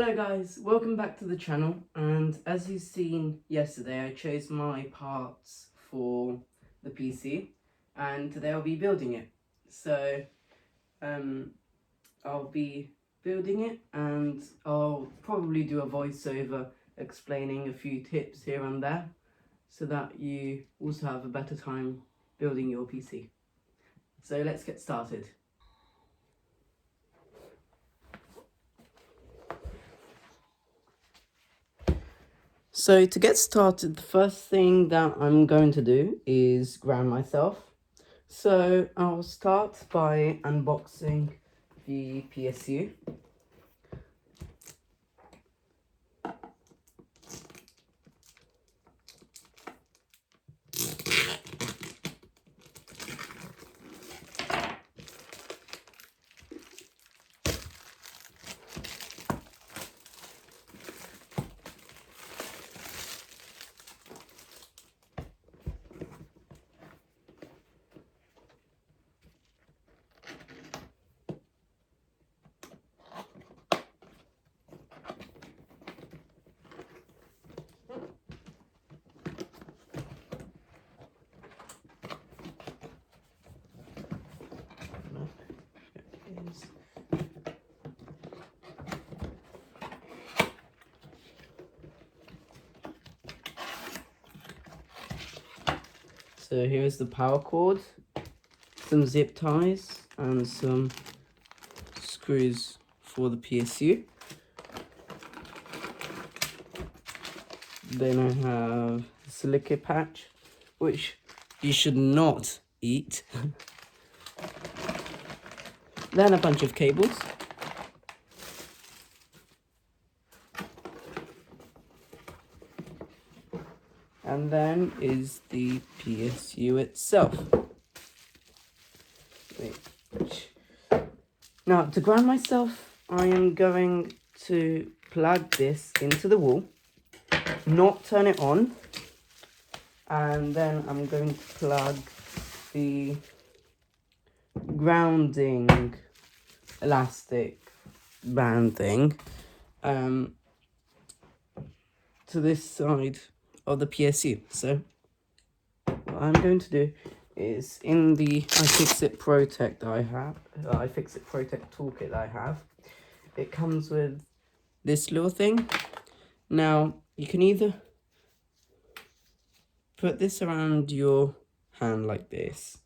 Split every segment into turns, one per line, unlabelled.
Hello guys, welcome back to the channel, and as you've seen yesterday I chose my parts for the PC and today I'll be building it. So I'll be building it and I'll probably do a voiceover explaining a few tips here and there so that you also have a better time building your PC. So let's get started. So to get started, the first thing that I'm going to do is ground myself. So I'll start by unboxing the PSU. So here's the power cord, some zip ties and some screws for the PSU. Then I have a silica patch, which you should not eat. Then a bunch of cables. And then is the PSU itself. Now, to ground myself, I am going to plug this into the wall, not turn it on, and then I'm going to plug the grounding elastic band thing to this side of the PSU. So what I'm going to do is in the iFixit Protect that I have, iFixit Protect toolkit that I have, it comes with this little thing. Now you can either put this around your hand like this,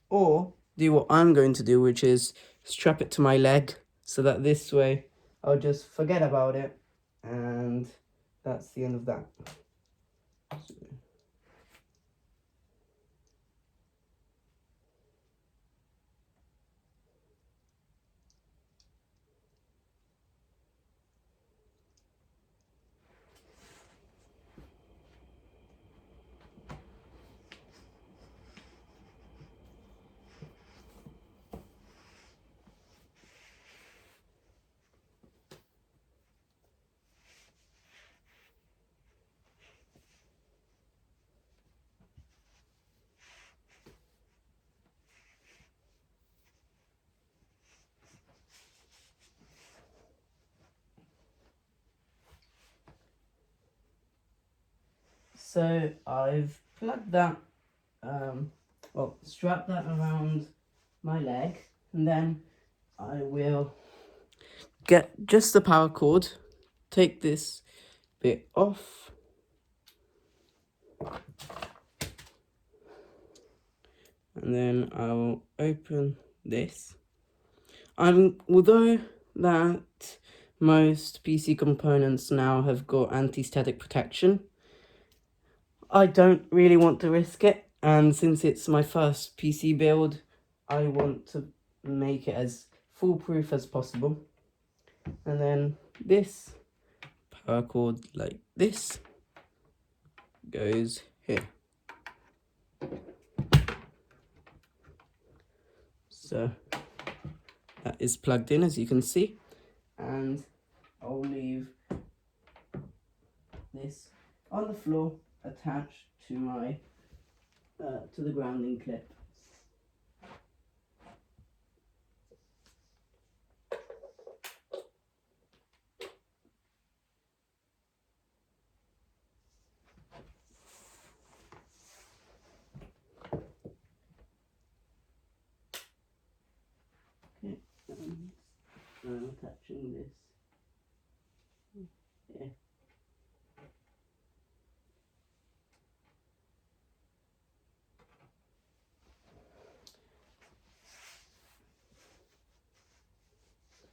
or do what I'm going to do, which is strap it to my leg so that this way I'll just forget about it and that's the end of that. So I've plugged that, strapped that around my leg, and then I will get just the power cord, take this bit off, and then I will open this. Although that most PC components now have got anti-static protection, I don't really want to risk it, and since it's my first PC build, I want to make it as foolproof as possible. And then this power cord, like this, goes here. So that is plugged in, as you can see, and I'll leave this on the floor attached to my to the grounding clip. attaching this. Yeah.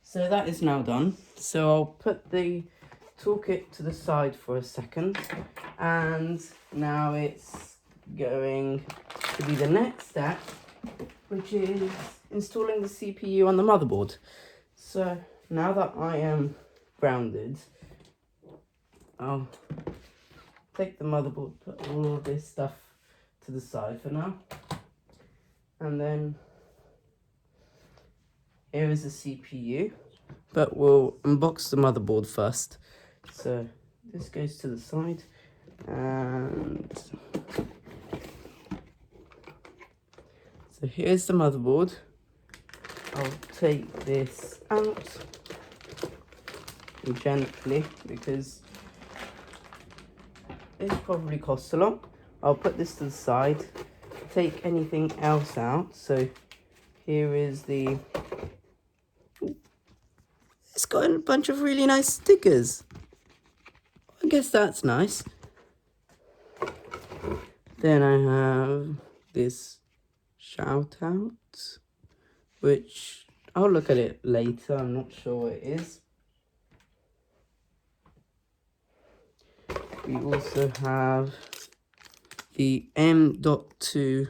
So that is now done. So I'll put the toolkit to the side for a second, and now it's going to be the next step, which is installing the CPU on the motherboard. So now that I am grounded, I'll take the motherboard, put all of this stuff to the side for now, and then here is the CPU, but we'll unbox the motherboard first. So this goes to the side, and so here's the motherboard. I'll take this out gently because this probably costs a lot. I'll put this to the side, take anything else out. So here is the... It's got a bunch of really nice stickers. I guess that's nice. Then I have this shout out, which I'll look at it later. I'm not sure what it is. We also have the M.2.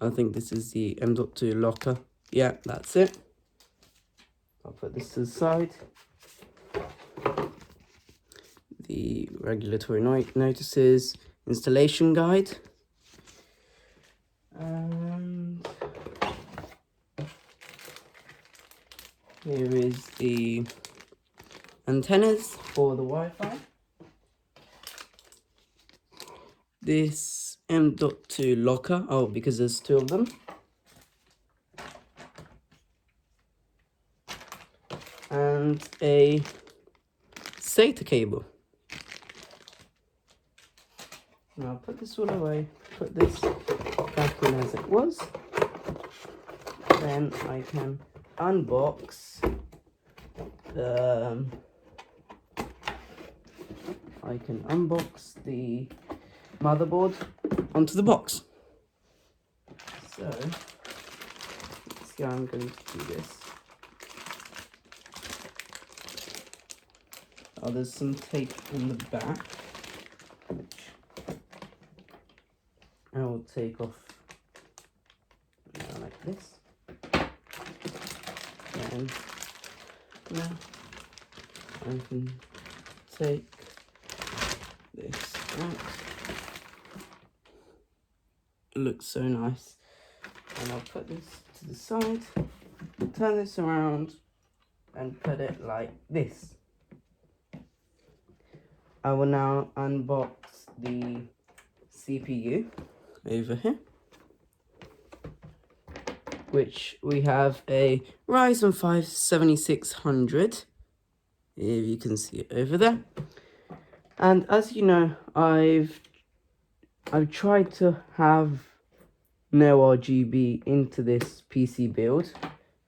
I think this is the M.2 locker. Yeah, that's it. I'll put this to the side. The regulatory notices, installation guide, and here is the antennas for the Wi-Fi. This M.2 locker, oh, because there's two of them. And a SATA cable. Now I'll put this all away, put this back in as it was. Then I can unbox the motherboard onto the box. So let's see how I'm going to do this. Oh, there's some tape in the back, which I will take off like this. And now I can take this out. It looks so nice. And I'll put this to the side, turn this around, and put it like this. I will now unbox the CPU over here, which we have a Ryzen 5 7600, if you can see it over there. And as you know, I've tried to have no RGB into this PC build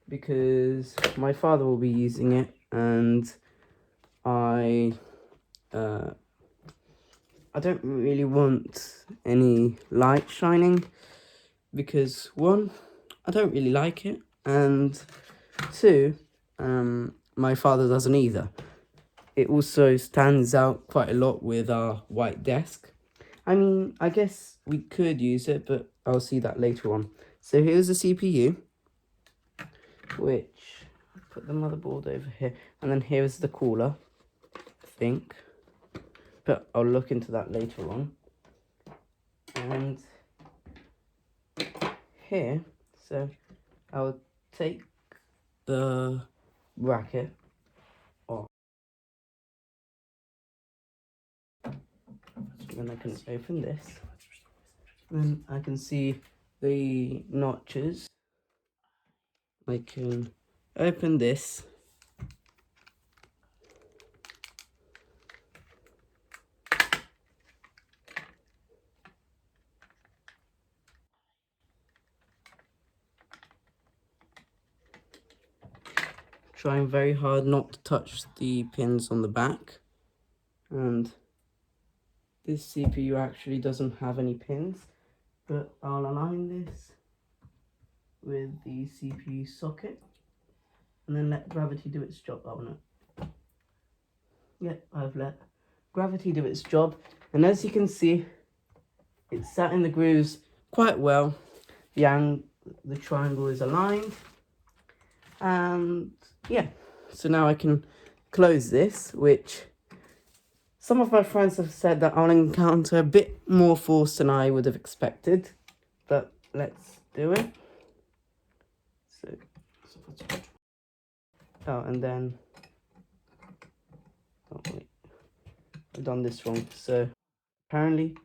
because my father will be using it, and I don't really want any light shining because, one, I don't really like it, and two, my father doesn't either. It also stands out quite a lot with our white desk. I mean, I guess we could use it, but I'll see that later on. So here's the CPU, which I'll put the motherboard over here, and then here's the cooler, I think. But I'll look into that later on. And here, so I'll take the bracket off. So then I can open this. Then I can see the notches. I can open this. trying very hard not to touch the pins on the back. And this CPU actually doesn't have any pins, but I'll align this with the CPU socket and then let gravity do its job. Oh no. Yep, I've let gravity do its job. And as you can see, it's sat in the grooves quite well. The triangle is aligned. And yeah, so now I can close this, which some of my friends have said that I'll encounter a bit more force than I would have expected, but let's do it. So oh, and then, oh wait, I've done this wrong. So apparently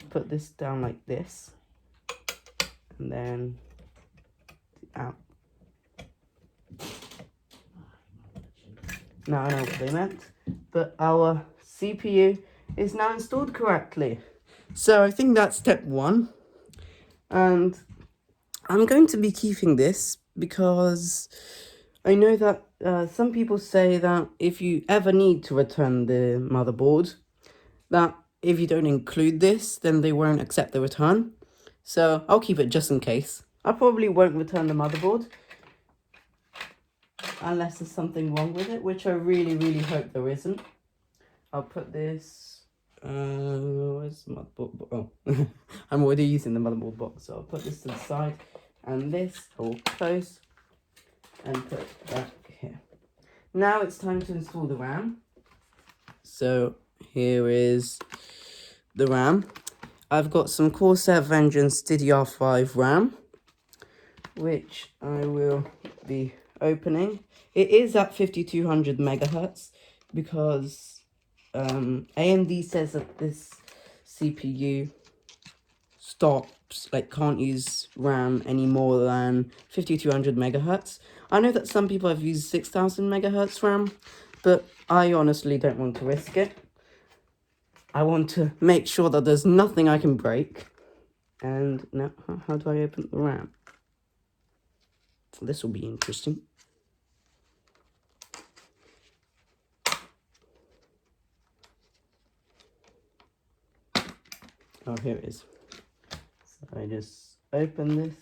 put this down like this, and then out. Now I know what they meant, but our CPU is now installed correctly. So I think that's step one. And I'm going to be keeping this because I know that some people say that if you ever need to return the motherboard, that if you don't include this, then they won't accept the return. So I'll keep it just in case. I probably won't return the motherboard unless there's something wrong with it, which I really hope there isn't. I'll put this, where's the motherboard? Oh, I'm already using the motherboard box, so I'll put this to the side, and this I will close and put that here. Now it's time to install the RAM. So here is the RAM. I've got some Corsair Vengeance DDR5 RAM, which I will be opening. It is at 5200 megahertz because AMD says that this CPU stops, like can't use RAM any more than 5200 megahertz. I know that some people have used 6000 megahertz RAM, but I honestly don't want to risk it. I want to make sure that there's nothing I can break. And now, how do I open the RAM? This will be interesting. Oh, here it is. So I just open this.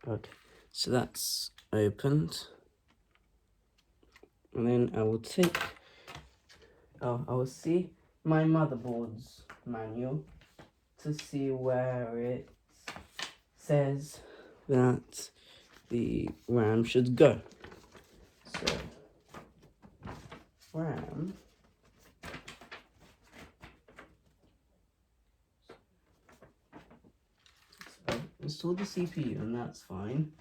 Okay, so that's opened. And then I will take, I will see my motherboard's manual to see where it says that the RAM should go. So, RAM. So, install the CPU and that's fine.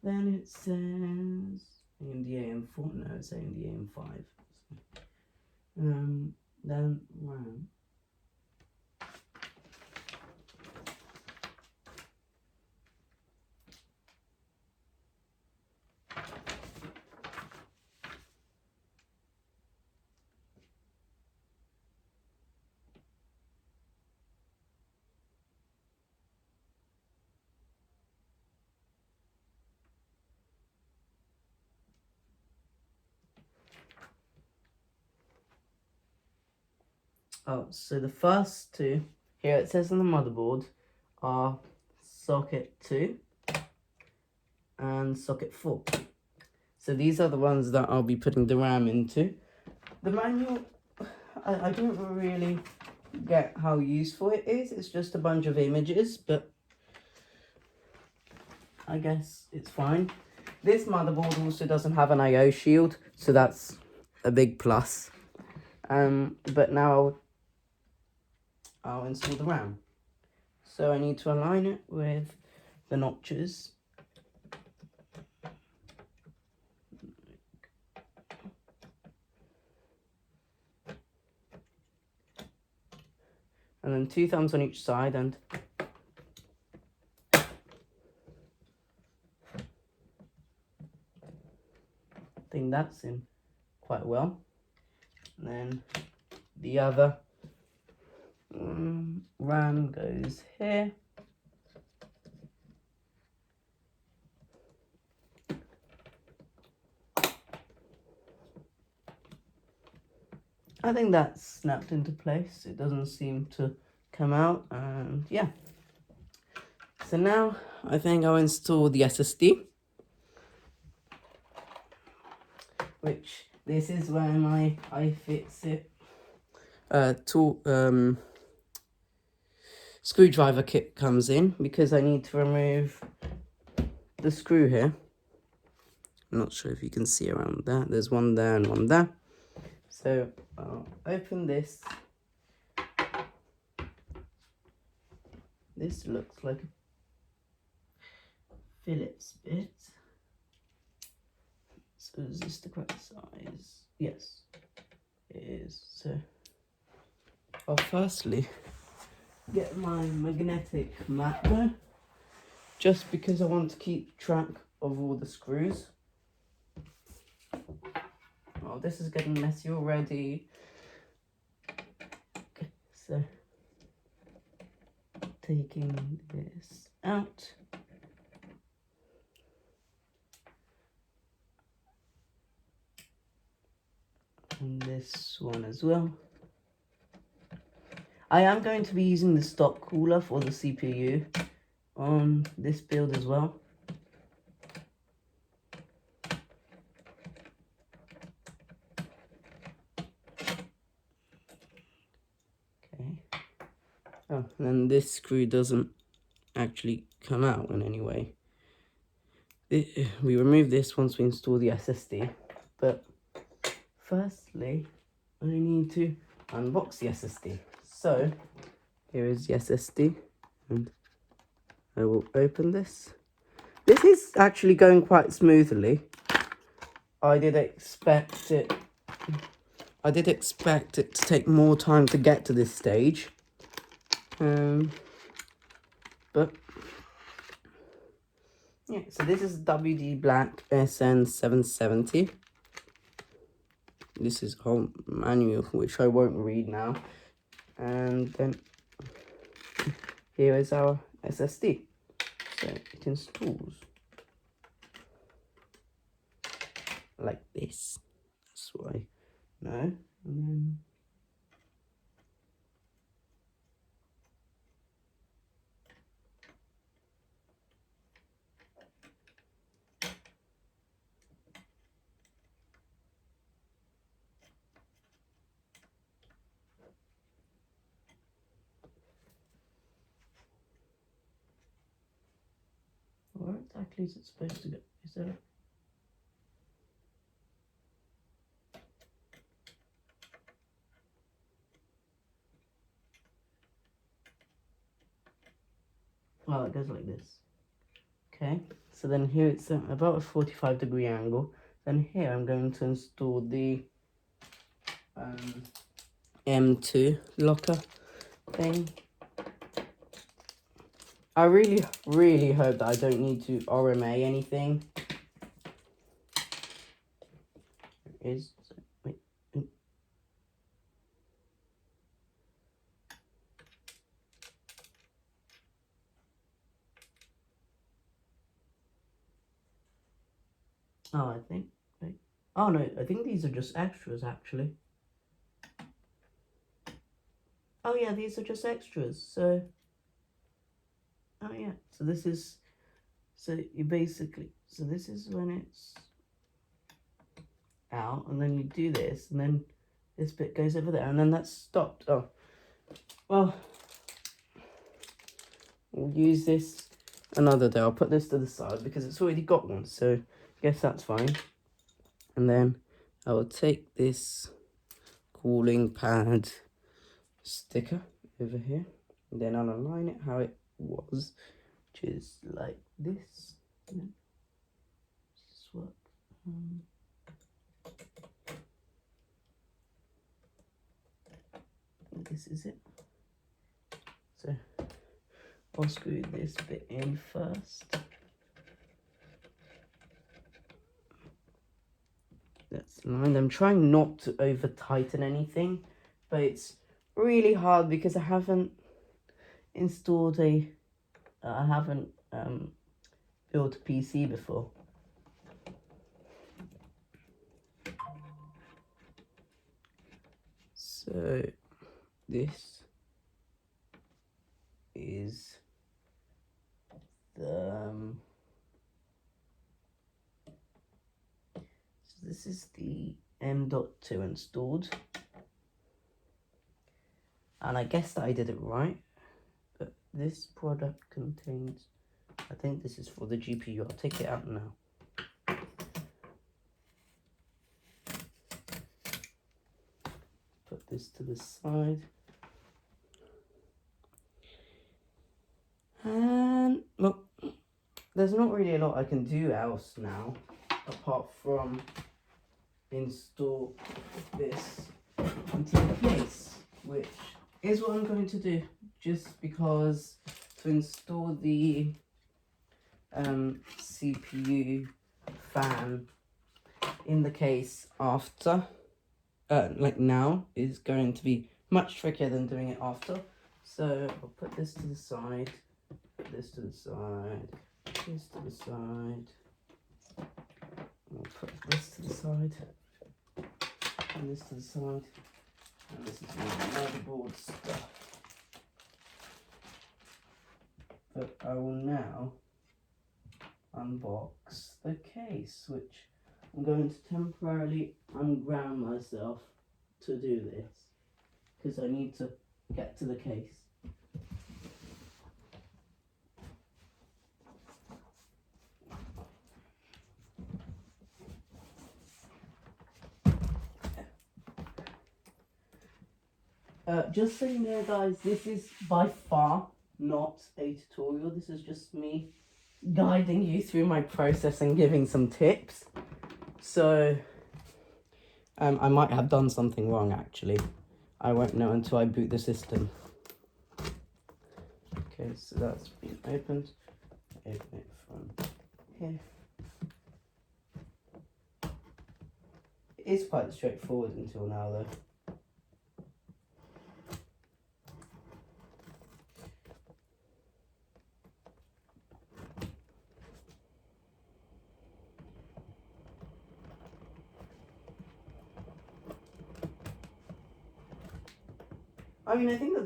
Then it says AMD AM4, no, it's AMD AM5. Then RAM. Oh, so the first two, here it says on the motherboard, are socket 2 and socket 4. So these are the ones that I'll be putting the RAM into. The manual, I don't really get how useful it is. It's just a bunch of images, but I guess it's fine. This motherboard also doesn't have an I/O shield, so that's a big plus. But now I'll install the RAM. So I need to align it with the notches. And then 2 thumbs on each side, and I think that's in quite well. And then the other RAM goes here. I think that's snapped into place. It doesn't seem to come out, and yeah. So now I think I'll install the SSD, which this is where my iFixit tool screwdriver kit comes in, because I need to remove the screw here. I'm not sure if you can see around that. There's one there and one there. So I'll open this. This looks like a Phillips bit. So is this the correct size? Yes, it is. So I'll firstly get my magnetic mapper, just because I want to keep track of all the screws. Oh, this is getting messy already. Okay, so taking this out. And this one as well. I am going to be using the stock cooler for the CPU on this build as well. Okay. Oh, and then this screw doesn't actually come out in any way. We remove this once we install the SSD, but firstly I need to unbox the SSD. So here is the SSD, and I will open this. This is actually going quite smoothly. I did expect it to take more time to get to this stage. But yeah, so this is WD Black SN770. This is a whole manual, which I won't read now. And then here is our SSD. So it installs like this. That's what I know. And then where exactly is it supposed to go? Is there well, it goes like this. Okay, so then here it's about a 45-degree angle. Then here I'm going to install the M2 locker thing. I really hope that I don't need to RMA anything. There it is. So, wait. Oh, I think. Wait. Oh no, I think these are just extras actually. Oh yeah, these are just extras. So. Oh yeah. So this is. So you basically. So this is when it's out, and then you do this, and then this bit goes over there, and then that's stopped. Oh, well, we'll use this another day. I'll put this to the side because it's already got one, so I guess that's fine. And then I will take this cooling pad sticker over here, and then I'll align it how it was, which is like this. Swap. This is it. So I'll screw this bit in first. That's lined. I'm trying not to over tighten anything, but it's really hard because I haven't installed I haven't built a PC before. So this is the so this is the M.2 installed, and I guess that I did it right, but this product contains, I think this is for the GPU. I'll take it out now. Put this to the side. And look, there's not really a lot I can do else now, apart from install this into the case, which is what I'm going to do, just because to install the CPU fan in the case after, like now, is going to be much trickier than doing it after. So I'll put this to the side, put this to the side, this to the side, I'll put this to the side, and this to the side, and this is my motherboard stuff. But I will now unbox the case, which I'm going to temporarily unground myself to do this, because I need to get to the case. Just so you know, guys, this is by far not a tutorial. This is just me guiding you through my process and giving some tips. So I might have done something wrong, actually. I won't know until I boot the system. Okay, so that's been opened. Open it from here. It is quite straightforward until now, though. I mean, I think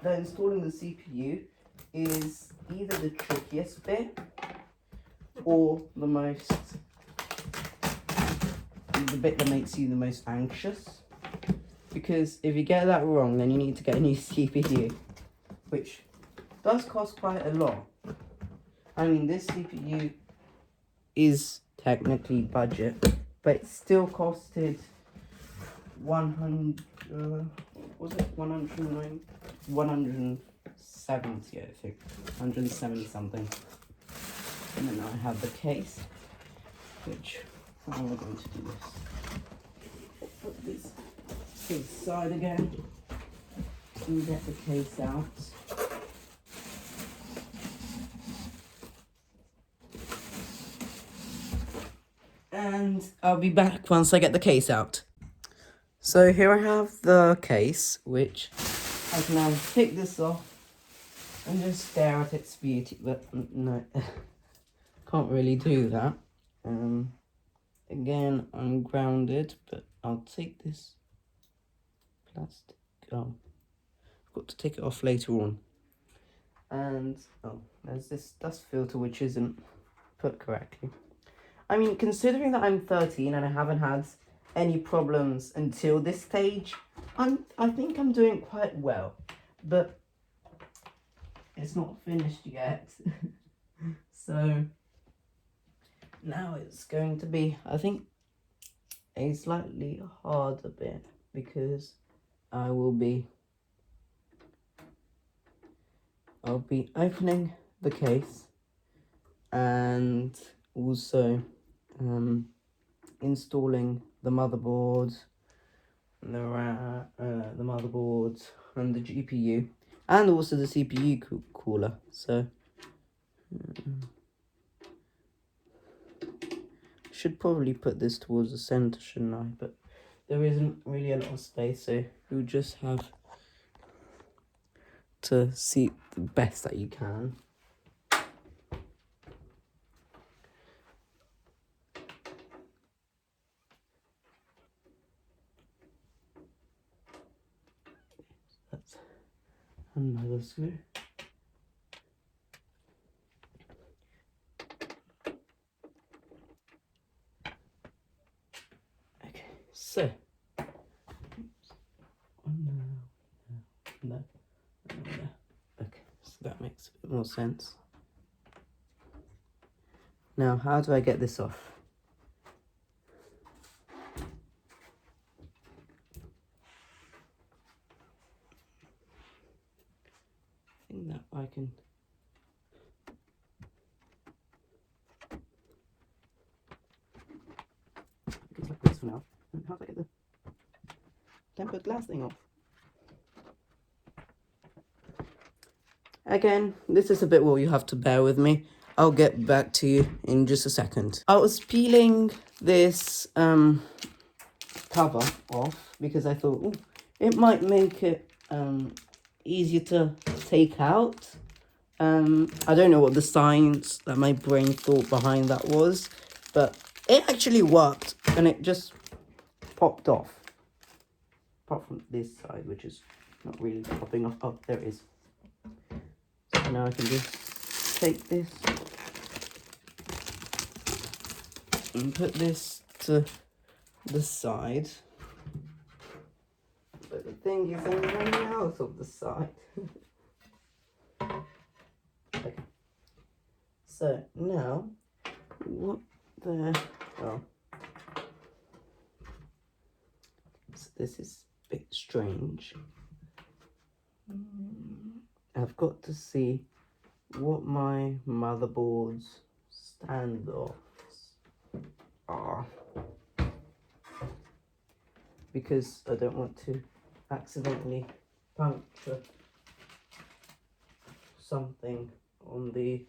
that installing the CPU is either the trickiest bit or the bit that makes you the most anxious. Because if you get that wrong, then you need to get a new CPU, which does cost quite a lot. I mean, this CPU is technically budget, but it still costed 170, I think, 170 something. And then I have the case, which, how am I going to do this? Put this to the side again, and get the case out. And I'll be back once I get the case out. So here I have the case, which I can now take this off and just stare at its beauty, but no, can't really do that. Again, I'm grounded, but I'll take this plastic, I've got to take it off later on. And, there's this dust filter which isn't put correctly. I mean, considering that I'm 13 and I haven't had any problems until this stage, I think I'm doing quite well, but it's not finished yet. So now it's going to be, I think, a slightly harder bit, because I'll be opening the case and also installing the motherboard, the motherboard and the GPU, and also the CPU cooler. So should probably put this towards the center, shouldn't I? But there isn't really a lot of space, so you'll just have to see the best that you can. another screw. Okay, so no. Okay, so that makes a bit more sense. Now, how do I get this off? I think that I can. It's like this for now. How do I get the tempered glass thing off? Again, this is a bit where you have to bear with me. I'll get back to you in just a second. I was peeling this cover off because I thought, ooh, it might make it easier to take out. I don't know what the science that my brain thought behind that was, but it actually worked and it just popped off. Apart from this side, which is not really popping off. Oh, there it is. So now I can just take this and put this to the side. But the thing is, I'm running out of the side. Okay. So now, what the hell? So this is a bit strange. I've got to see what my motherboard's standoffs are, because I don't want to accidentally puncture something on the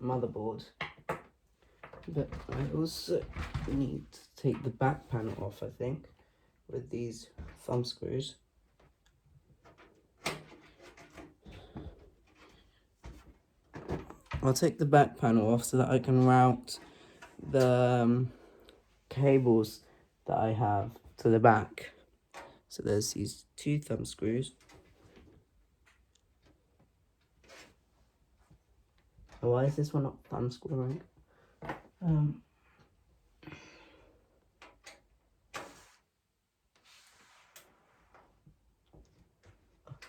motherboard. But I also need to take the back panel off, I think, with these thumb screws. I'll take the back panel off so that I can route the cables that I have to the back. So there's these two thumb screws. Oh, why is this one not thumb screwing?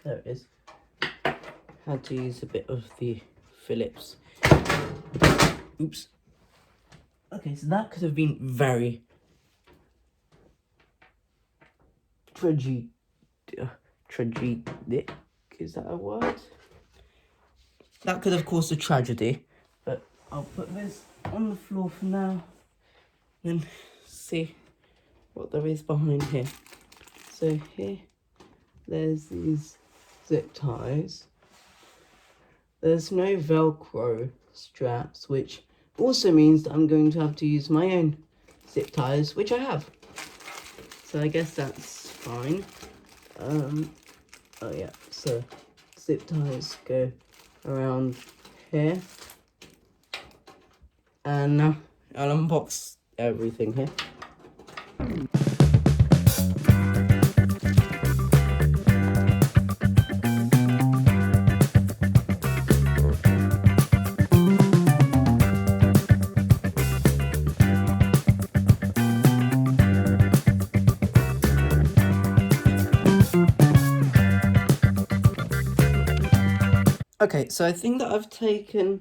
There it is. Had to use a bit of the Phillips. Oops. Okay, so that could have been very tragic. Is that a word? That could have caused a tragedy, but I'll put this on the floor for now and see what there is behind here. So here, there's these zip ties. There's no Velcro straps, which also means that I'm going to have to use my own zip ties, which I have. So I guess that's fine. Oh yeah, so zip ties go around here. And now I'll unbox everything here. Okay, so I think that I've taken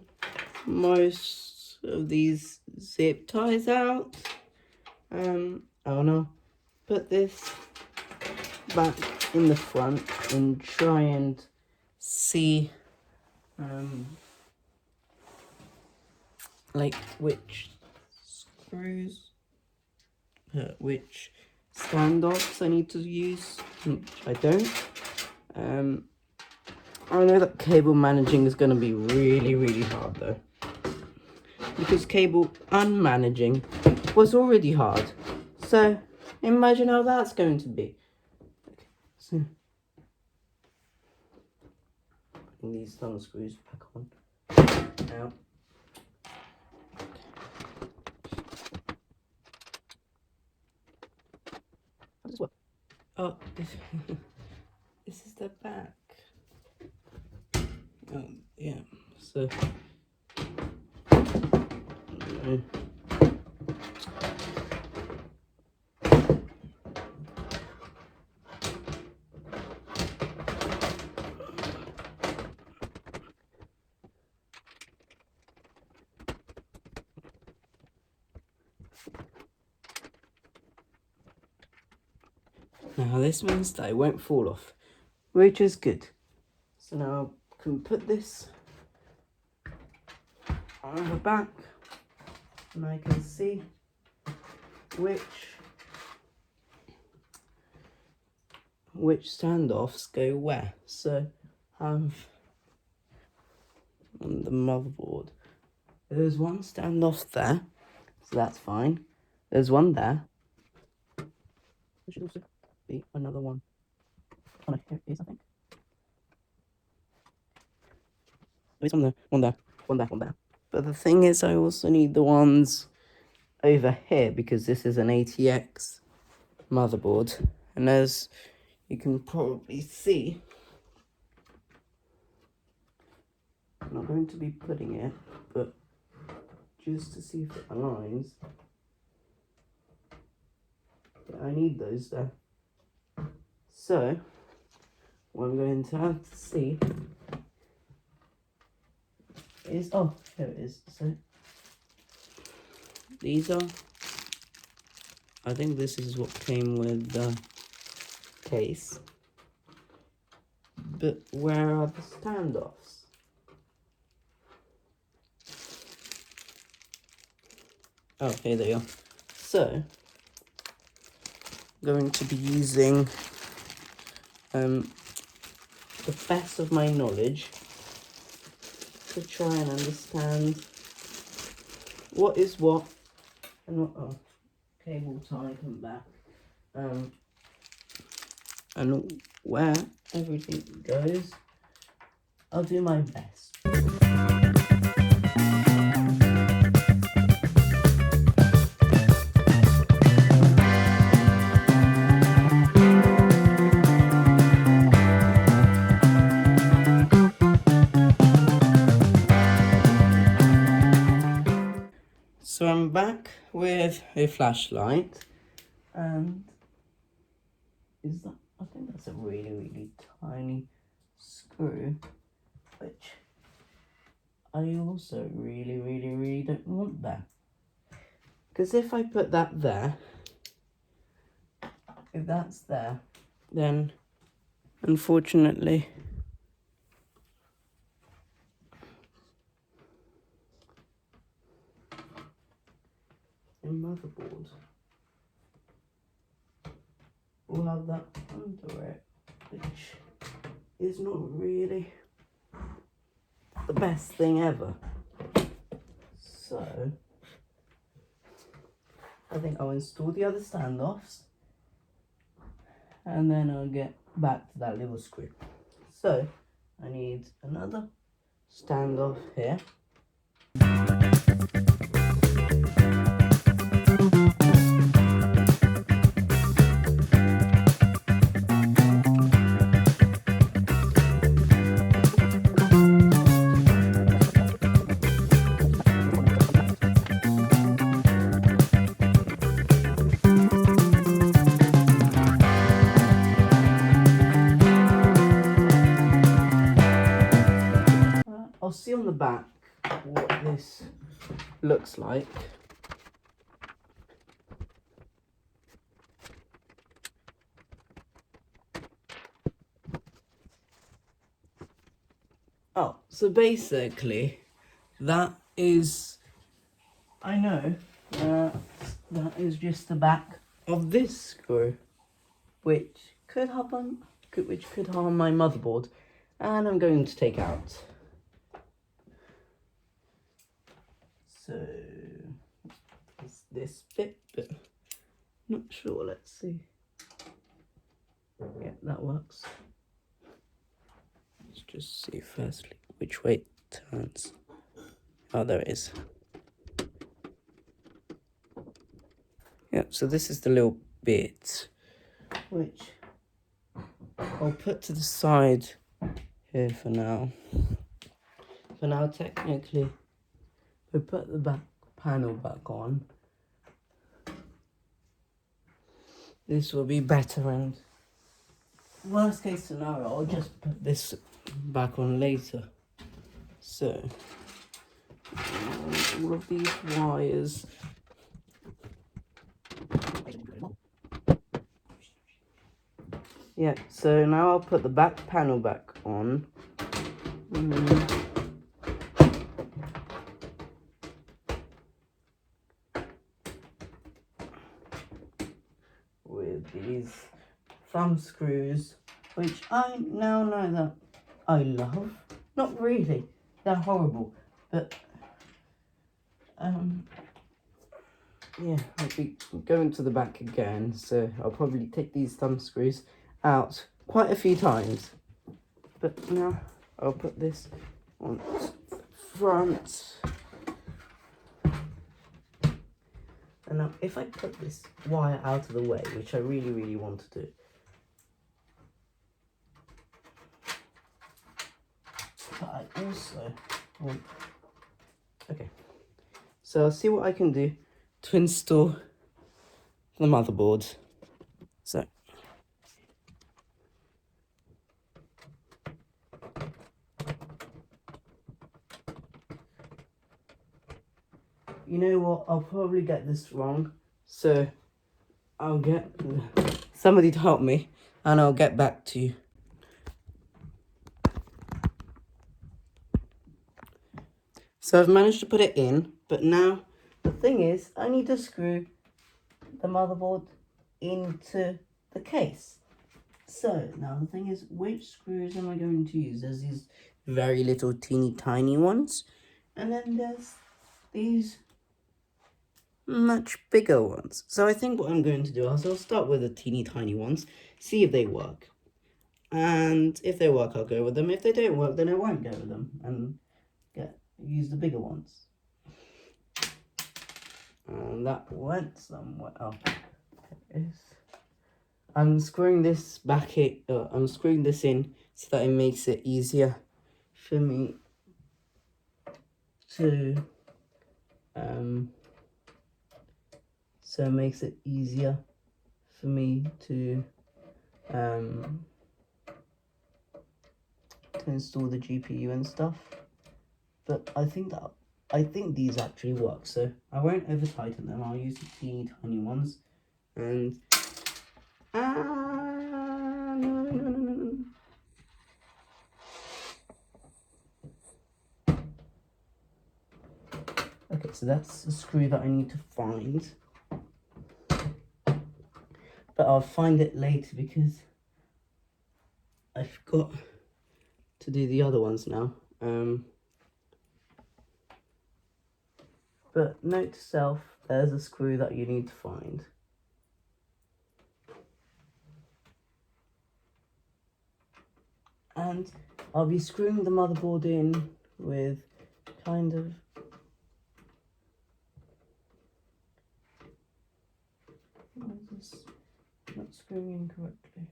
most of these zip ties out. I wanna put this back in the front and try and see like which screws, which standoffs I need to use, which I don't. I know that cable managing is going to be really hard though, because cable unmanaging was already hard, so imagine how that's going to be. Okay, so putting these thumb screws back on now. How does this work? Oh, this is the back. Yeah, so now this means that it won't fall off, which is good. So now I can put this on the back and I can see which standoffs go where. So on the motherboard, there's one standoff there, so that's fine. There's one there. There should also be another one. Oh no, here it is, I think. There's one there, one there, one there, one there. But the thing is, I also need the ones over here because this is an ATX motherboard. And as you can probably see, I'm not going to be putting it, but just to see if it aligns. Yeah, I need those there. So, what I'm going to have to see is, oh, here it is. So, these are, I think this is what came with the case. But where are the standoffs? Oh, here they are. So, going to be using the best of my knowledge to try and understand what is what and what. Oh, cable tie come back. And where everything goes. I'll do my best. So I'm back with a flashlight, and I think that's a really tiny screw, which I also really don't want there. Because if I put that there, if that's there, then unfortunately a motherboard will have that under it, which is not really the best thing ever. So I think I'll install the other standoffs and then I'll get back to that little screw. So I need another standoff here. I'll see on the back what this looks like. Oh, so basically, that is, I know that is just the back of this screw, which could harm my motherboard, and I'm going to take out. So it's this bit, but not sure. Let's see. Yeah, that works. Let's just see firstly which way it turns. Oh, there it is. Yeah, so this is the little bit which I'll put to the side here for now. But now technically, we put the back panel back on. This will be better, and worst case scenario, I'll just put this back on later. So, all of these wires. Yeah, so now I'll put the back panel back on. With these thumb screws, which I now know that I love. Not really, they're horrible, but yeah, I'll be going to the back again, so I'll probably take these thumb screws out quite a few times. But now I'll put this on the front. And now if I put this wire out of the way, which I really want to do, but I also want, okay, so I'll see what I can do to install the motherboard. So you know what, I'll probably get this wrong, so I'll get somebody to help me and I'll get back to you. So I've managed to put it in, but now the thing is I need to screw the motherboard into the case. So now the thing is, which screws am I going to use? There's these very little teeny tiny ones, and then there's these much bigger ones. So I think what I'm going to do is I'll start with the teeny tiny ones, see if they work. And if they work, I'll go with them. If they don't work, then I won't go with them and use the bigger ones. And that went somewhere. Oh, there it is. I'm screwing this back I'm screwing this in so that it makes it easier for me to so it makes it easier for me to install the GPU and stuff. But I think these actually work, so I won't over tighten them. I'll use the teeny tiny ones. And no. Okay, so that's a screw that I need to find, but I'll find it later because I forgot to do the other ones now. But note to self, there's a screw that you need to find. And I'll be screwing the motherboard in with kind of why is this not screwing in correctly?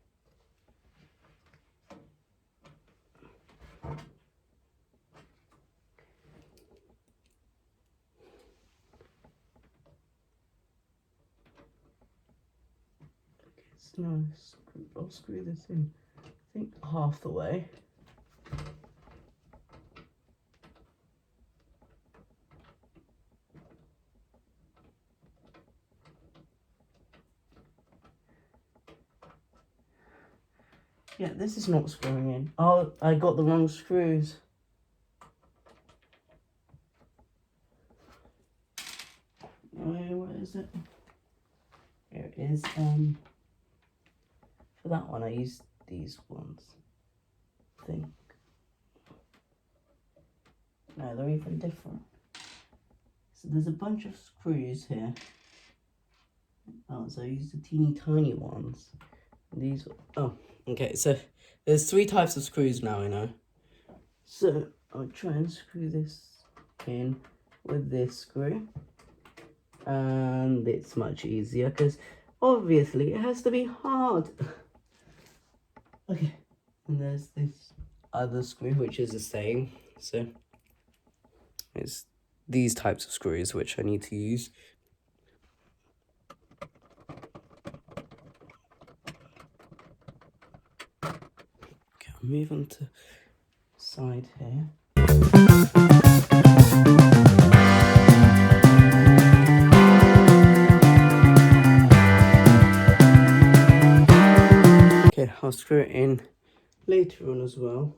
Okay, so now I'll screw this in, I think half the way. Yeah, this is not screwing in. Oh, I got the wrong screws. Where is it? Here it is. For that one, I used these ones, I think. No, they're even different. So there's a bunch of screws here. Oh, so I used the teeny tiny ones. These, oh, okay, so there's 3 types of screws now, I know. So I'll try and screw this in with this screw. And it's much easier because obviously it has to be hard. Okay, and there's this other screw which is the same. So It's these types of screws which I need to use. Okay, I'll move on to side here. Okay, I'll screw it in later on as well.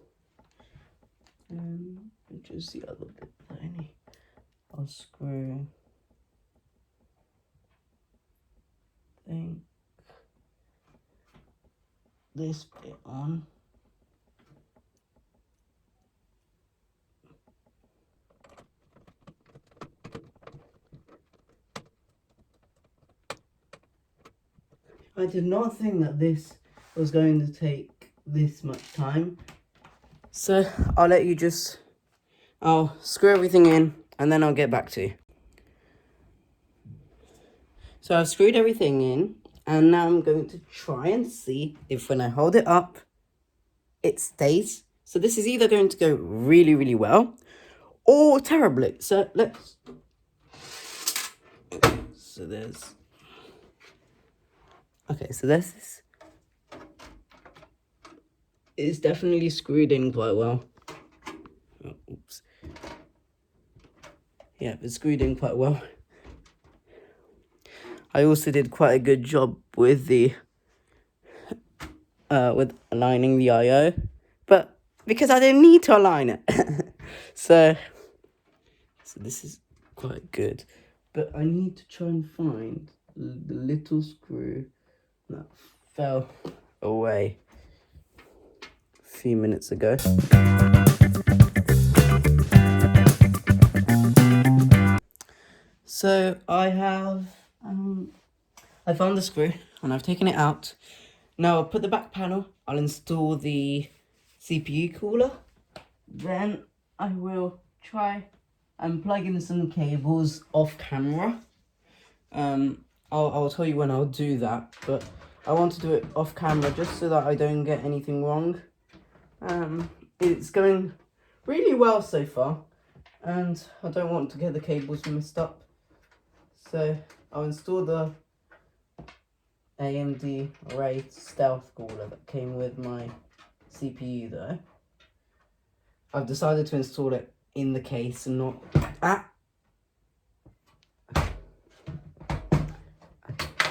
Which is the other bit that I need. I'll screw this bit on. I did not think that this was going to take this much time. So I'll let you I'll screw everything in and then I'll get back to you. So I've screwed everything in and now I'm going to try and see if when I hold it up, it stays. So this is either going to go really, really well or terribly. So there's this. It's definitely screwed in quite well. Oh, oops. Yeah, it's screwed in quite well. I also did quite a good job with the with aligning the I/O, but because I didn't need to align it, so this is quite good. But I need to try and find the little screw that fell away a few minutes ago. So I have I found the screw and I've taken it out. Now I'll put the back panel, I'll install the CPU cooler, then I will try and plug in some cables off camera. I'll tell you when I'll do that, but I want to do it off camera just so that I don't get anything wrong. It's going really well so far, and I don't want to get the cables messed up. So I'll install the AMD Ray Stealth cooler that came with my CPU though. I've decided to install it in the case and not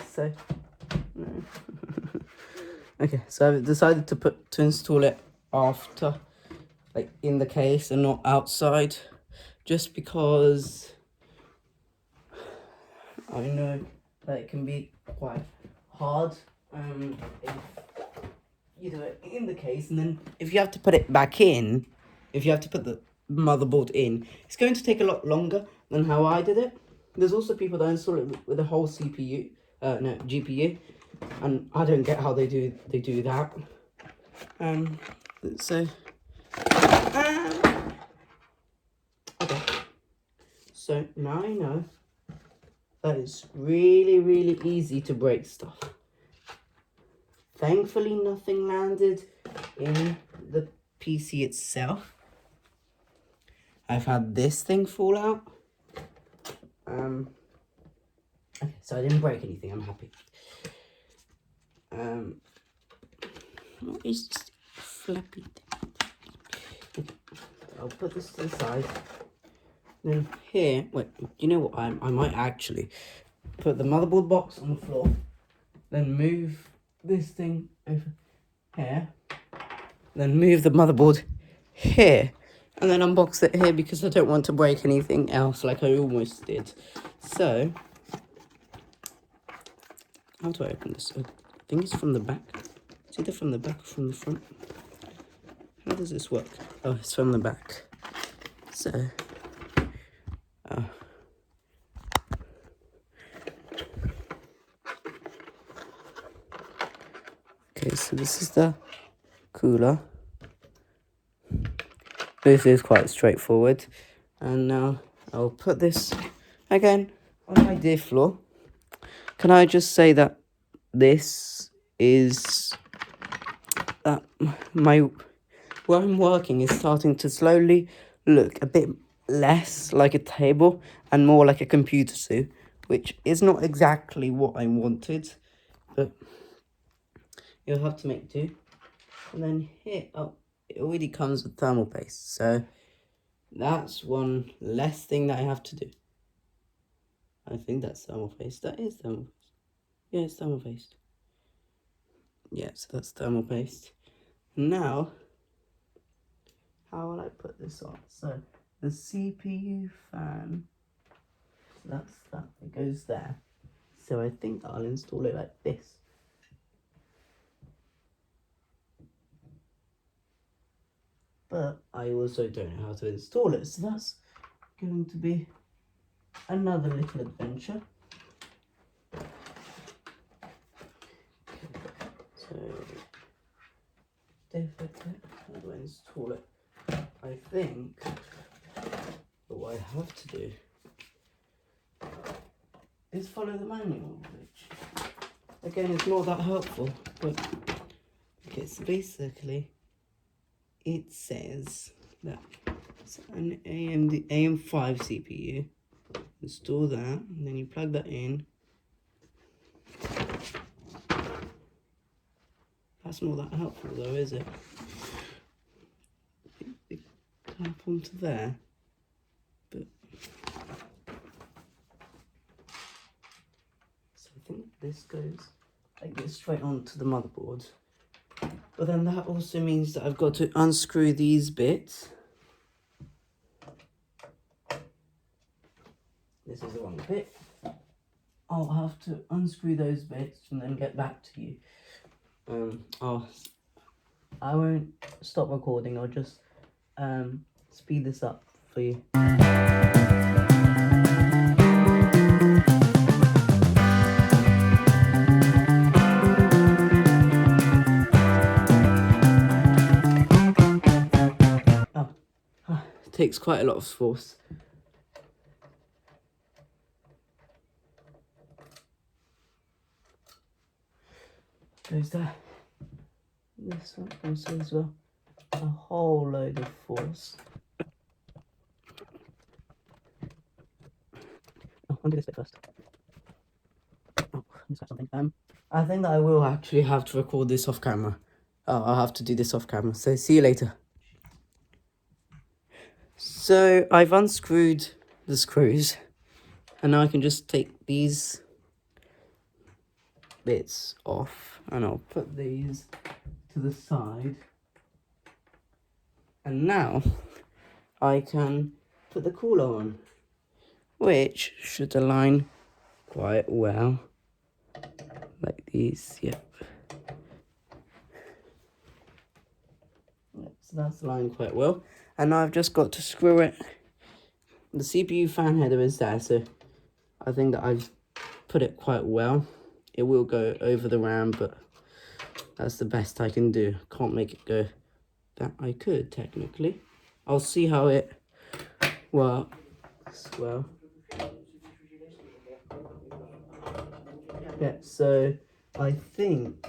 so I've decided to install it after, like in the case and not outside, just because I know that it can be quite hard if you do it in the case, and then if you have to put it back in, if you have to put the motherboard in, it's going to take a lot longer than how I did it. There's also people that install it with a whole GPU, and I don't get how they do that. Okay. So now I know that it's really, really easy to break stuff. Thankfully, nothing landed in the PC itself. I've had this thing fall out. Okay, so I didn't break anything. I'm happy. What is this flappy thing? Okay, I'll put this to the side. Then here, wait, you know what? I might actually put the motherboard box on the floor, then move this thing over here, then move the motherboard here, and then unbox it here because I don't want to break anything else like I almost did. So, how do I open this? I think it's from the back. It's either from the back or from the front. How does this work? Oh, it's from the back. So, okay, so this is the cooler. This is quite straightforward. And now I'll put this again on my dear floor. Can I just say that this is where I'm working is starting to slowly look a bit less like a table and more like a computer zoo, which is not exactly what I wanted, but you'll have to make do. And then here, oh, it already comes with thermal paste, so that's one less thing that I have to do. I think that's thermal paste. That is thermal paste. Yeah, it's thermal paste. Yeah, so that's thermal paste. Now, how will I put this on? So the CPU fan, that's that, it goes there. So I think I'll install it like this. But I also don't know how to install it, so that's going to be another little adventure. So, how do I install it? I think what I have to do is follow the manual, which again is not that helpful, but okay, so basically it says that it's an AM5 CPU. Install that, and then you plug that in. That's not that helpful though, is it? It tap onto there, but so I think this goes like this straight onto the motherboard. But then that also means that I've got to unscrew these bits. This is the wrong bit. I'll have to unscrew those bits and then get back to you. I won't stop recording. I'll just speed this up for you. It takes quite a lot of force. Goes there. This one also as well. A whole load of force. Oh, undo this bit first. Oh, let's got something. I think that I will actually have to record this off camera. Oh, I'll have to do this off camera. So see you later. So I've unscrewed the screws, and now I can just take these bits off, and I'll put these to the side, and now I can put the cooler on, which should align quite well, like these. Yep. So that's aligned quite well, and now I've just got to screw it. The CPU fan header is there, so I think that I've put it quite well. It will go over the RAM, but that's the best I can do. Can't make it go that I could, technically. I'll see how it works well. Yeah, so I think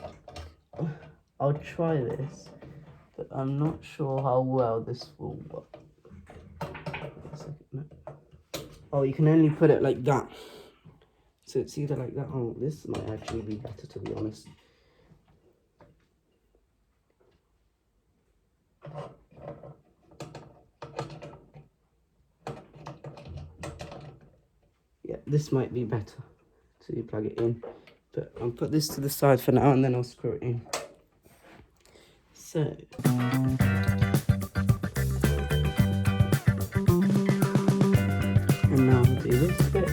I'll try this, but I'm not sure how well this will work. Oh, you can only put it like that. So it's either like that. Oh, this might actually be better, to be honest. Yeah, this might be better. So you plug it in. But I'll put this to the side for now, and then I'll screw it in. So and now I'll do this bit.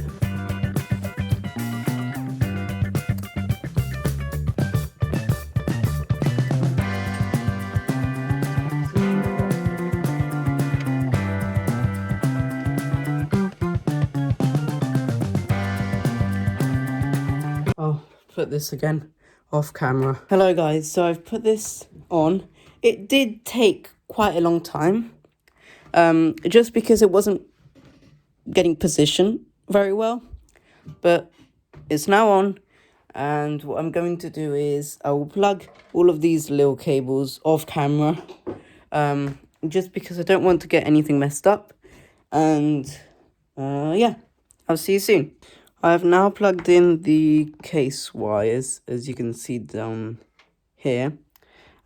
I'll put this again off camera. Hello guys, so I've put this on. It did take quite a long time, just because it wasn't getting positioned very well, but it's now on, and what I'm going to do is I will plug all of these little cables off camera, just because I don't want to get anything messed up, And yeah, I'll see you soon. I've now plugged in the case wires, as you can see down here.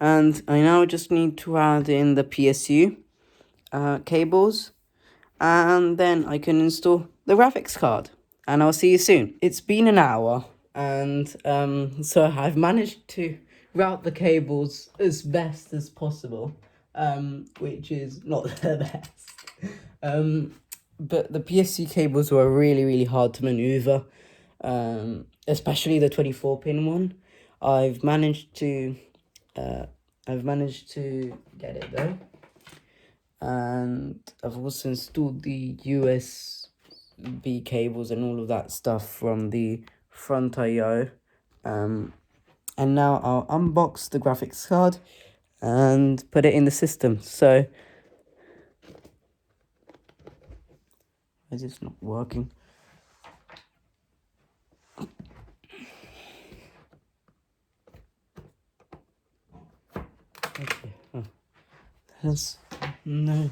And I now just need to add in the PSU cables. And then I can install the graphics card. And I'll see you soon. It's been an hour. And so I've managed to route the cables as best as possible. Which is not the best. But the PSC cables were really hard to maneuver, especially the 24-pin one. I've managed to get it though, and I've also installed the USB cables and all of that stuff from the front I/O. And now I'll unbox the graphics card and put it in the system. So, is this not working? Okay. Oh. There's no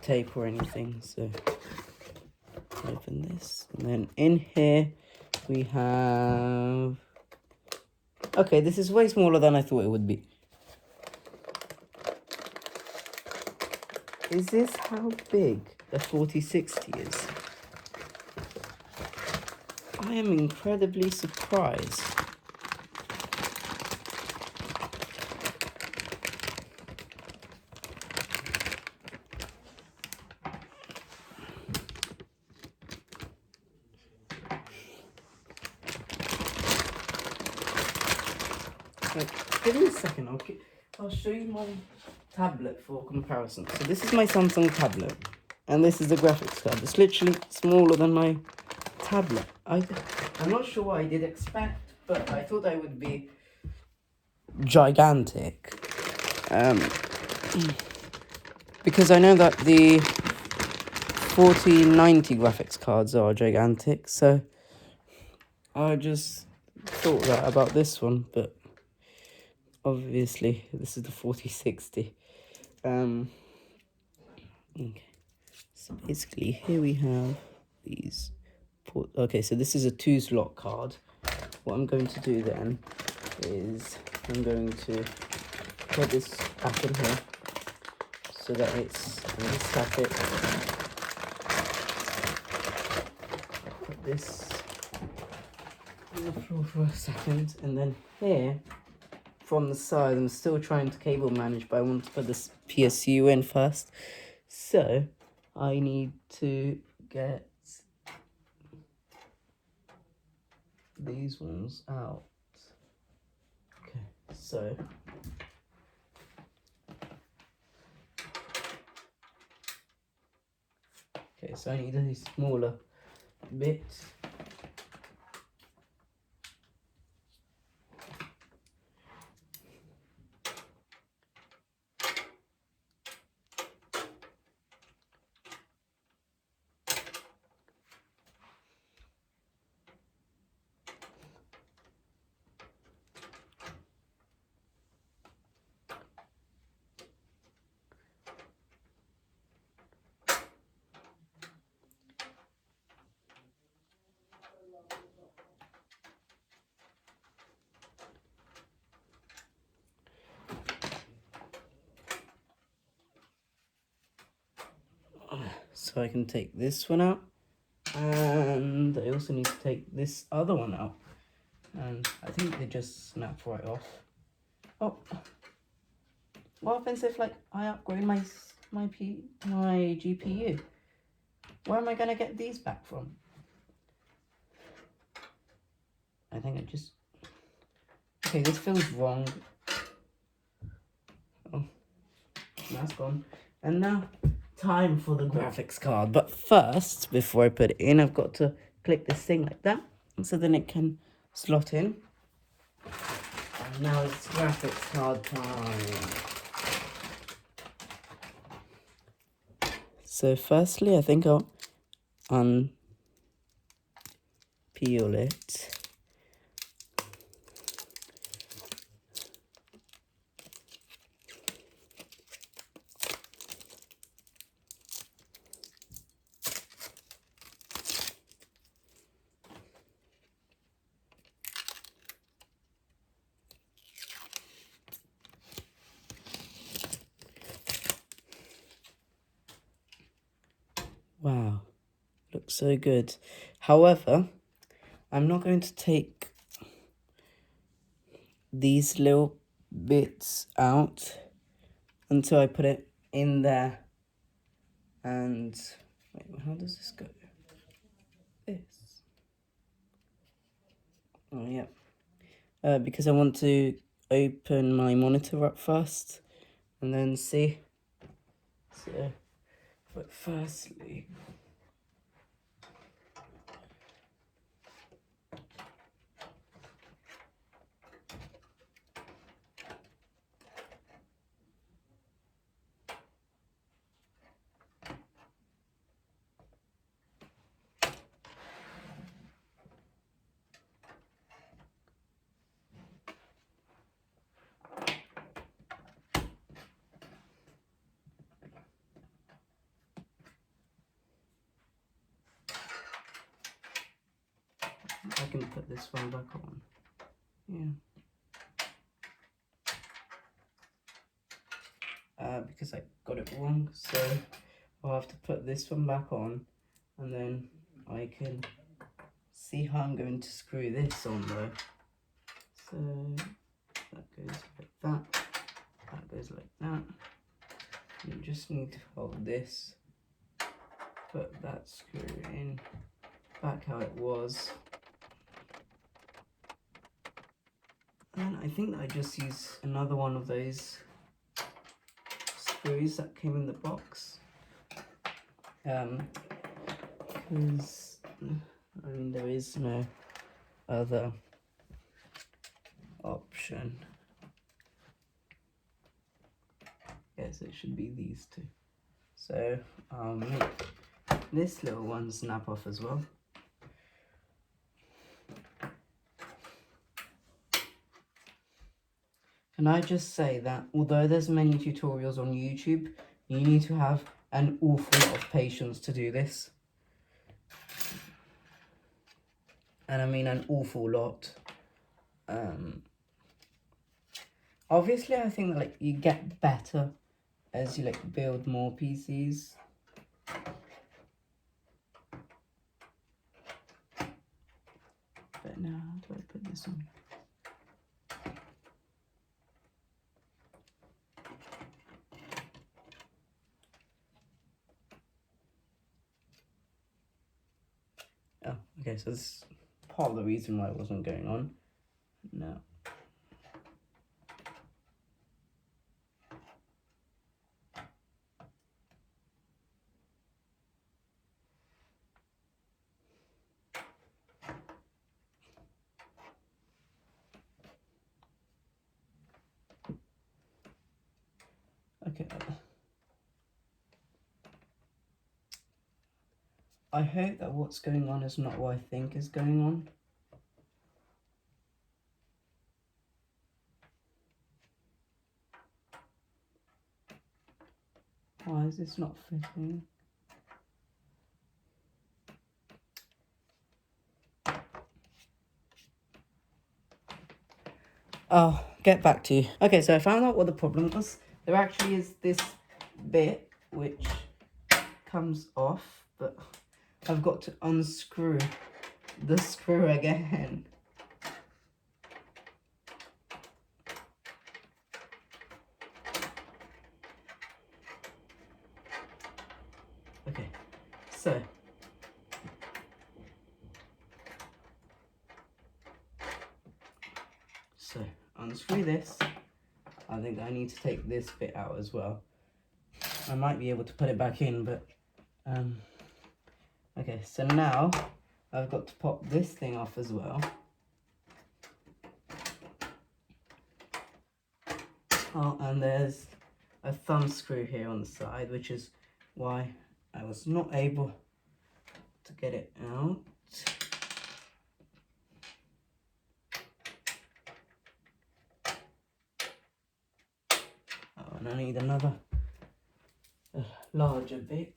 tape or anything, so open this. And then in here we have... Okay, this is way smaller than I thought it would be. Is this how big the 4060 is? I am incredibly surprised. Give me a second, I'll show you my tablet for comparison. So this is my Samsung tablet, and this is the graphics card. It's literally smaller than my tablet. I'm not sure what I did expect, but I thought I would be gigantic. Because I know that the 4090 graphics cards are gigantic, so I just thought that about this one, but obviously this is the 4060. Okay, so basically here we have these okay, so this is a 2-slot card. What I'm going to do then is I'm going to put this back in here so that it's static. Put this on the floor for a second, and then here from the side, I'm still trying to cable manage, but I want to put this PSU in first. So I need to get these ones out. Okay, so I need a smaller bit. So I can take this one out, and I also need to take this other one out, and I think they just snap right off. Oh, what happens if like I upgrade my GPU? Where am I gonna get these back from? I think okay, this feels wrong. Oh, that's gone. And now time for the graphics card. But first, before I put it in, I've got to click this thing like that, so then it can slot in. And now it's graphics card time. So firstly, I think I'll unpeel it. looks so good. However, I'm not going to take these little bits out until I put it in there. And wait, how does this go? This. Oh yeah. Because I want to open my monitor up first and then see. So, but firstly, I can put this one back on. Yeah. Because I got it wrong, so I'll have to put this one back on, and then I can see how I'm going to screw this on though. So that goes like that, that goes like that. You just need to hold this, put that screw in, back how it was. And I think I just use another one of those screws that came in the box. Because I mean there is no other option. Yes, it should be these two. So I'll make this little one snap off as well. Can I just say that although there's many tutorials on YouTube, you need to have an awful lot of patience to do this. And I mean an awful lot. Obviously I think that, like, you get better as you like build more PCs. But now, how do I put this on? Oh, okay, so this is part of the reason why it wasn't going on. No. Okay. I hope that what's going on is not what I think is going on. Why is this not fitting? Oh, get back to you. Okay, so I found out what the problem was. There actually is this bit which comes off, but I've got to unscrew the screw again. Okay, so unscrew this. I think I need to take this bit out as well. I might be able to put it back in, but okay, so now I've got to pop this thing off as well. Oh, and there's a thumb screw here on the side, which is why I was not able to get it out. Oh, and I need another larger bit.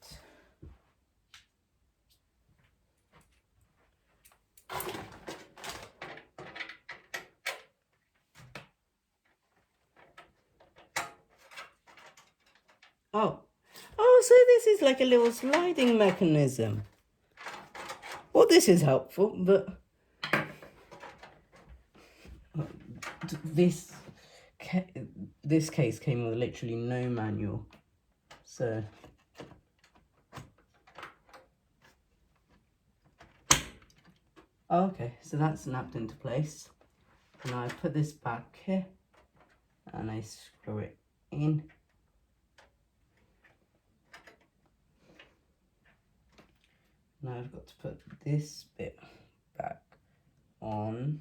Oh, so this is like a little sliding mechanism. Well, this is helpful, but this case came with literally no manual, so okay, so that's snapped into place. Now I put this back here and I screw it in. Now I've got to put this bit back on.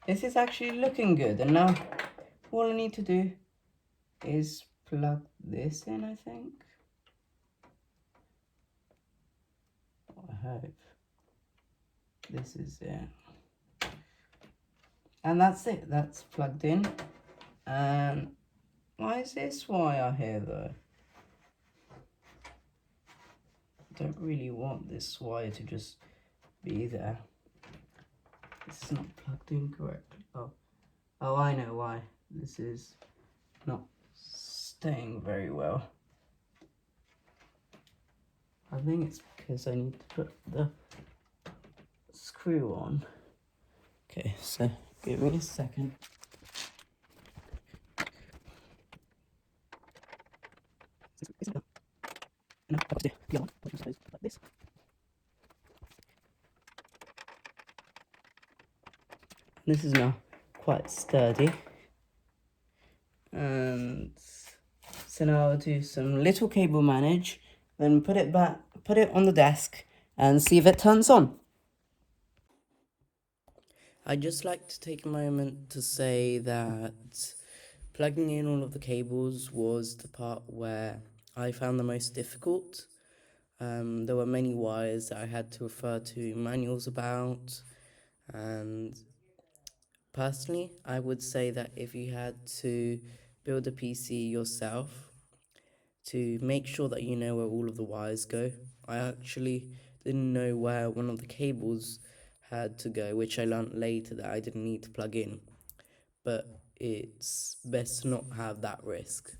This is actually looking good, and now all I need to do is plug this in, I think. I hope. This is it. And that's it, that's plugged in. And why is this wire here though? I don't really want this wire to just be there. This is not plugged in correctly. Oh, I know why. This is not staying very well. I think it's because I need to put the screw on. Okay, so give me a second. Like this. This is now quite sturdy. And so now I'll do some little cable manage, then put it back, put it on the desk and see if it turns on. I'd just like to take a moment to say that plugging in all of the cables was the part where I found the most difficult. There were many wires that I had to refer to manuals about, and personally, I would say that if you had to build a PC yourself, to make sure that you know where all of the wires go. I actually didn't know where one of the cables had to go, which I learned later that I didn't need to plug in. But it's best to not have that risk.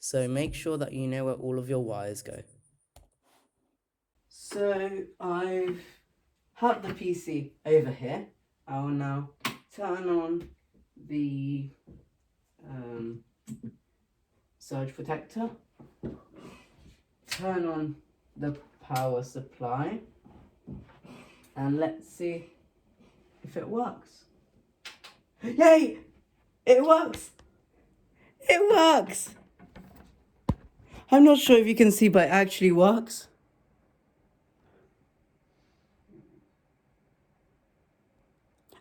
So make sure that you know where all of your wires go. So I've had the PC over here. I will now turn on the surge protector, turn on the power supply, and let's see if it works. Yay! It works! It works! I'm not sure if you can see, but it actually works.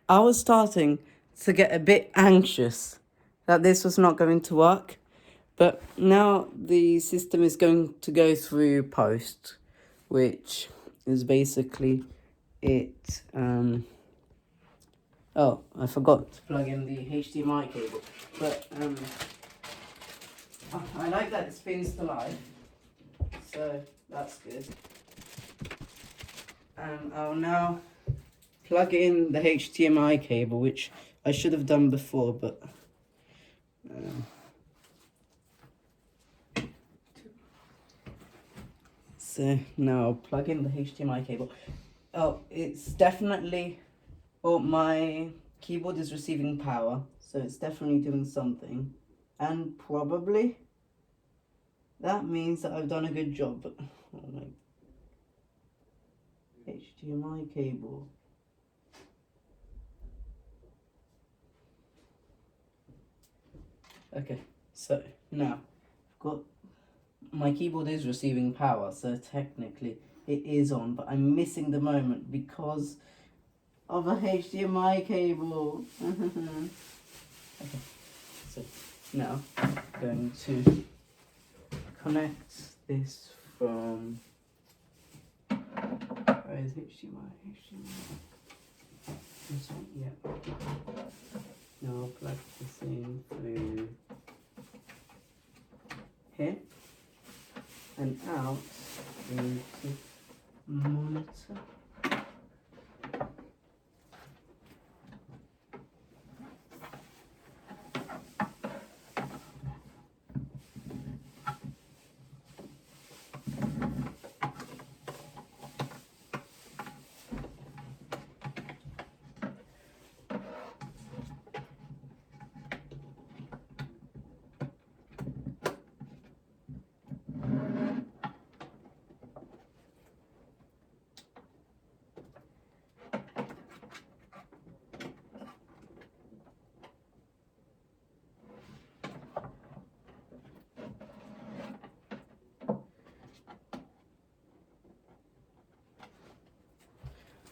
I was starting to get a bit anxious that this was not going to work, but now the system is going to go through post, which is basically it. Oh, I forgot to plug in the HDMI cable, but I like that it spins to life, so that's good. I'll now plug in the HDMI cable, which I should have done before, but so now I'll plug in the HDMI cable. Oh, it's definitely, well, my keyboard is receiving power, so it's definitely doing something, and probably that means that I've done a good job. But oh my HDMI cable. Okay, so now I've got my keyboard is receiving power, so technically it is on, but I'm missing the moment because of a HDMI cable. Okay, so now I'm going to connect this from, where is HDMI? This one, yeah. Now I'll plug this in through here and out into monitor.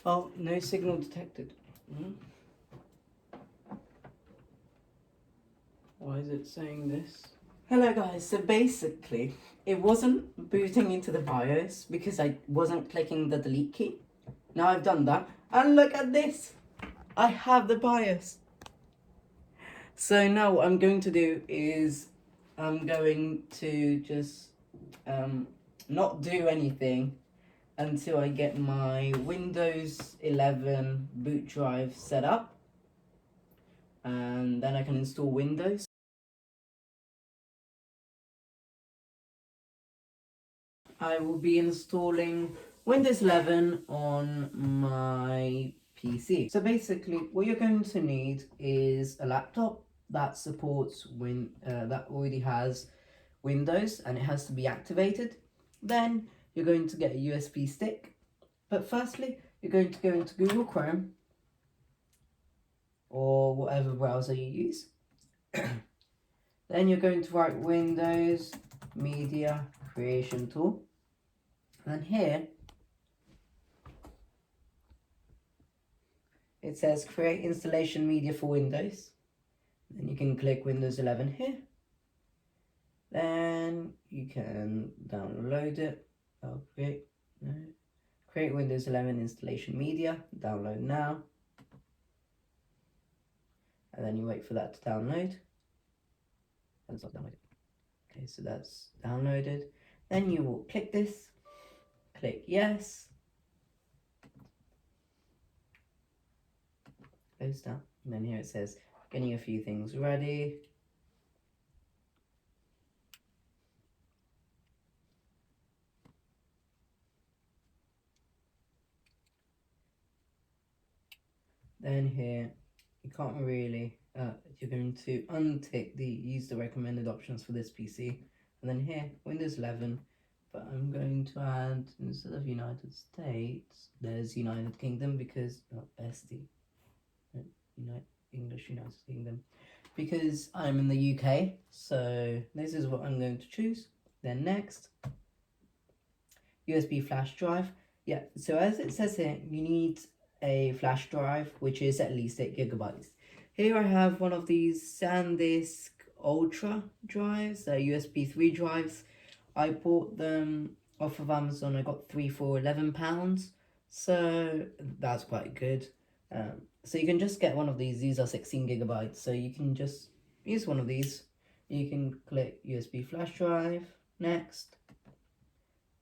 Oh, no signal detected. Why is it saying this? Hello guys, so basically it wasn't booting into the BIOS because I wasn't clicking the delete key. Now I've done that and look at this! I have the BIOS. So now what I'm going to do is I'm going to just not do anything until I get my Windows 11 boot drive set up, and then I can install Windows. I will be installing Windows 11 on my PC. So basically what you're going to need is a laptop that supports that already has Windows and it has to be activated. Then you're going to get a USB stick. But firstly, you're going to go into Google Chrome or whatever browser you use. Then you're going to write Windows Media Creation Tool. And here it says create installation media for Windows. Then you can click Windows 11 here. Then you can download it. Create Windows 11 installation media. Download now. And then you wait for that to download. And it's not downloaded. Okay, so that's downloaded. Then you will click this. Click yes. Close down. And then here it says getting a few things ready. Then here you can't really you're going to untick the use the recommended options for this PC, and then here Windows 11, but I'm going to add, instead of United States, there's United Kingdom, because SD English United Kingdom, because I'm in the UK. So this is what I'm going to choose. Then next, USB flash drive. Yeah, so as it says here, you need a flash drive which is at least 8 gigabytes. Here I have one of these SanDisk Ultra drives, USB 3 drives. I bought them off of Amazon. I got 3 for £11, so that's quite good. So you can just get one of these. These are 16 gigabytes, so you can just use one of these. You can click USB flash drive, next.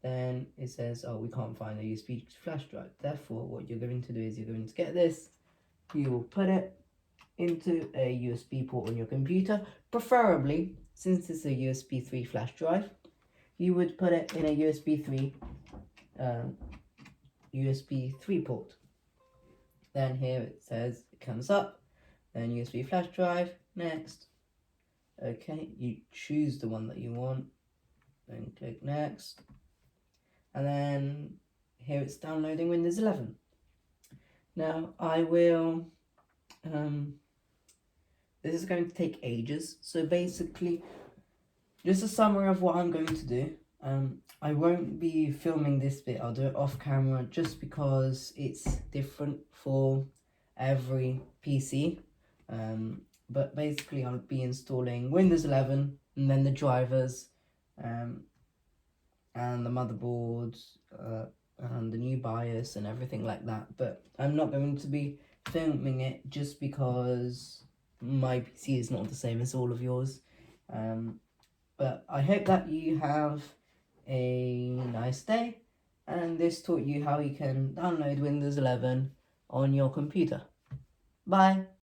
Then it says, oh, we can't find a USB flash drive. Therefore, what you're going to do is you're going to get this. You will put it into a USB port on your computer. Preferably, since it's a USB 3 flash drive, you would put it in a USB 3 port. Then here it says, it comes up, then USB flash drive, next. Okay, you choose the one that you want, then click next. And then here it's downloading Windows 11. Now I will, this is going to take ages. So basically, just a summary of what I'm going to do. I won't be filming this bit, I'll do it off camera just because it's different for every PC. But basically I'll be installing Windows 11 and then the drivers, and the motherboard, and the new BIOS and everything like that. But I'm not going to be filming it just because my PC is not the same as all of yours. But I hope that you have a nice day, and this taught you how you can download Windows 11 on your computer. Bye!